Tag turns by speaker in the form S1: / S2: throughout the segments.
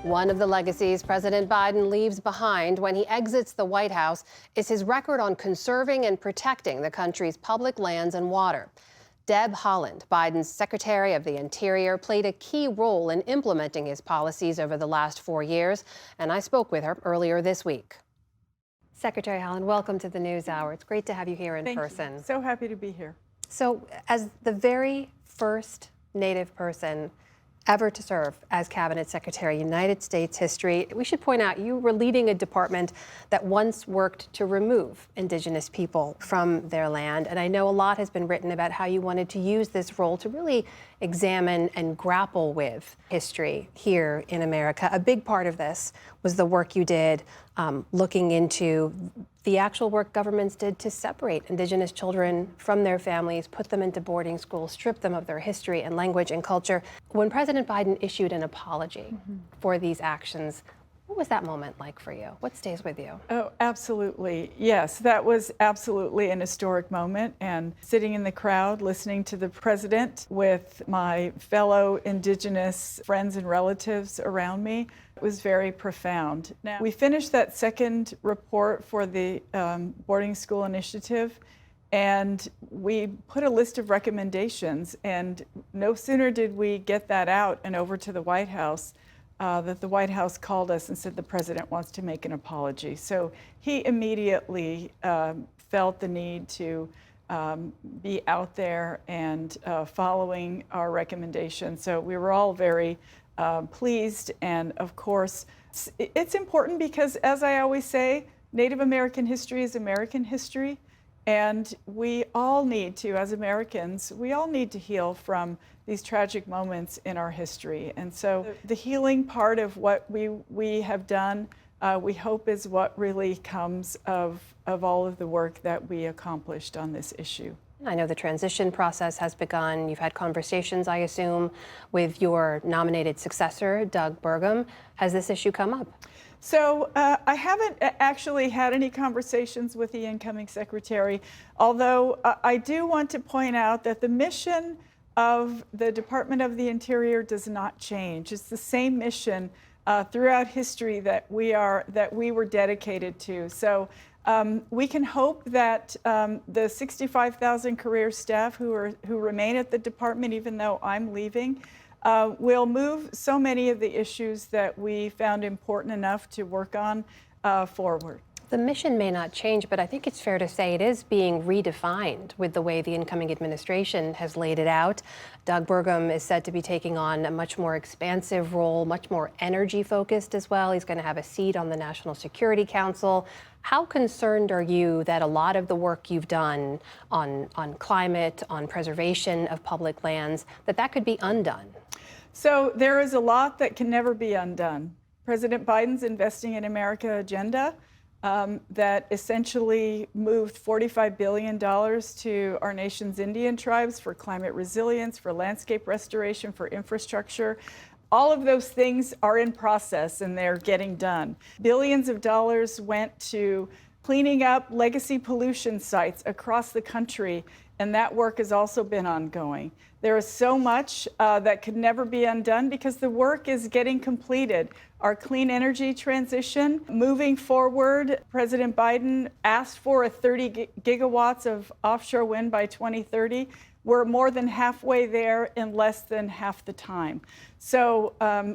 S1: One of the legacies President Biden leaves behind when he exits the White House is his record on conserving and protecting the country's public lands and water. Deb Haaland, Biden's Secretary of the Interior, played a key role in implementing his policies over the last 4 years, and I spoke with her earlier this week. Secretary Haaland, welcome to the NewsHour. It's great to have you here in person.
S2: Thank you. So happy to be here.
S1: So, as the very first Native person ever to serve as Cabinet Secretary in United States history, we should point out you were leading a department that once worked to remove Indigenous people from their land. And I know a lot has been written about how you wanted to use this role to really examine and grapple with history here in America. A big part of this was the work you did looking into the actual work governments did to separate Indigenous children from their families, put them into boarding schools, strip them of their history and language and culture. When President Biden issued an apology for these actions, what was that moment like for you? What stays with you?
S2: Oh, absolutely. Yes, that was absolutely an historic moment. And sitting in the crowd, listening to the president with my fellow Indigenous friends and relatives around me, it was very profound. Now, we finished that second report for the boarding school initiative, and we put a list of recommendations. And no sooner did we get that out and over to the White House that the White House called us and said the president wants to make an apology. So he immediately felt the need to be out there and following our recommendations. So we were all very pleased. And of course, it's important because, as I always say, Native American history is American history. And we all need to, as Americans, we all need to heal from these tragic moments in our history. And so the healing part of what we have done, we hope is what really comes of all of the work that we accomplished on this issue.
S1: I know the transition process has begun. You've had conversations, I assume, with your nominated successor, Doug Burgum. Has this issue come up?
S2: So I haven't actually had any conversations with the incoming secretary, although I do want to point out that the mission of the Department of the Interior does not change. It's the same mission throughout history that we were dedicated to. So we can hope that the 65,000 career staff who remain at the department, even though I'm leaving, will move so many of the issues that we found important enough to work on forward.
S1: The mission may not change, but I think it's fair to say it is being redefined with the way the incoming administration has laid it out. Doug Burgum is said to be taking on a much more expansive role, much more energy focused as well. He's going to have a seat on the National Security Council. How concerned are you that a lot of the work you've done on climate, on preservation of public lands, that could be undone?
S2: So there is a lot that can never be undone. President Biden's Investing in America agenda that essentially moved $45 billion to our nation's Indian tribes for climate resilience, for landscape restoration, for infrastructure. All of those things are in process and they're getting done. Billions of dollars went to cleaning up legacy pollution sites across the country, and that work has also been ongoing. There is so much that could never be undone because the work is getting completed. Our clean energy transition, moving forward, President Biden asked for 30 gigawatts of offshore wind by 2030. We're more than halfway there in less than half the time. So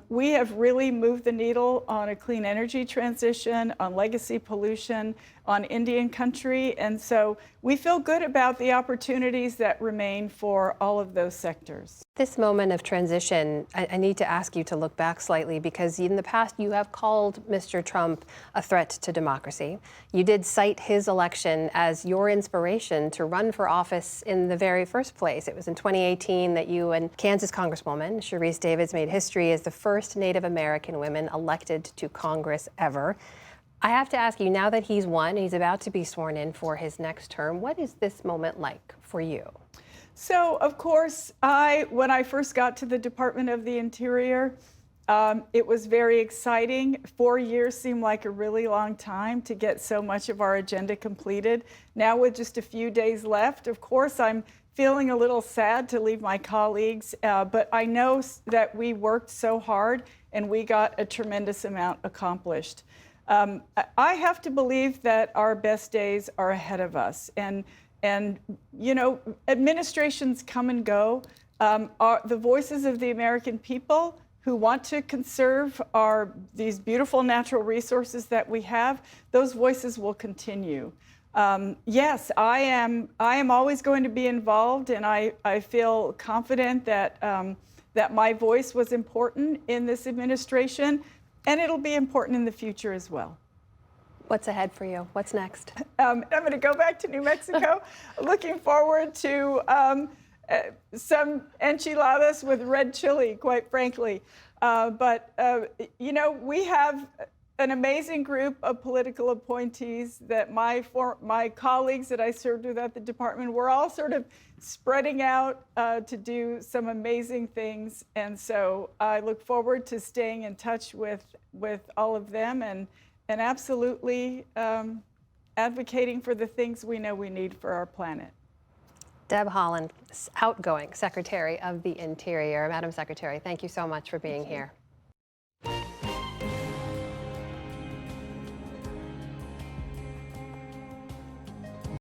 S2: we have really moved the needle on a clean energy transition, on legacy pollution, on Indian country. And so we feel good about the opportunities that remain for all of those sectors.
S1: This moment of transition, I need to ask you to look back slightly because in the past you have called Mr. Trump a threat to democracy. You did cite his election as your inspiration to run for office in the very first place. It was in 2018 that you and Kansas Congresswoman Sharice Davids made history as the first Native American women elected to Congress ever. I have to ask you, now that he's won and he's about to be sworn in for his next term, what is this moment like for you?
S2: So, of course, when I first got to the Department of the Interior, it was very exciting. 4 years seemed like a really long time to get so much of our agenda completed. Now, with just a few days left, of course, I'm feeling a little sad to leave my colleagues, but I know that we worked so hard and we got a tremendous amount accomplished. I have to believe that our best days are ahead of us. And you know, administrations come and go. The voices of the American people who want to conserve these beautiful natural resources that we have, those voices will continue. Yes, I am always going to be involved, and I feel confident that, that my voice was important in this administration, and it'll be important in the future as well.
S1: What's ahead for you? What's next?
S2: I'm going to go back to New Mexico. Looking forward to some enchiladas with red chili, quite frankly. You know, we have an amazing group of political appointees that my colleagues that I served with at the department, we're all sort of spreading out to do some amazing things. And so I look forward to staying in touch with all of them and absolutely advocating for the things we know we need for our planet.
S1: Deb Haaland, outgoing Secretary of the Interior. Madam Secretary, thank you so much for being here.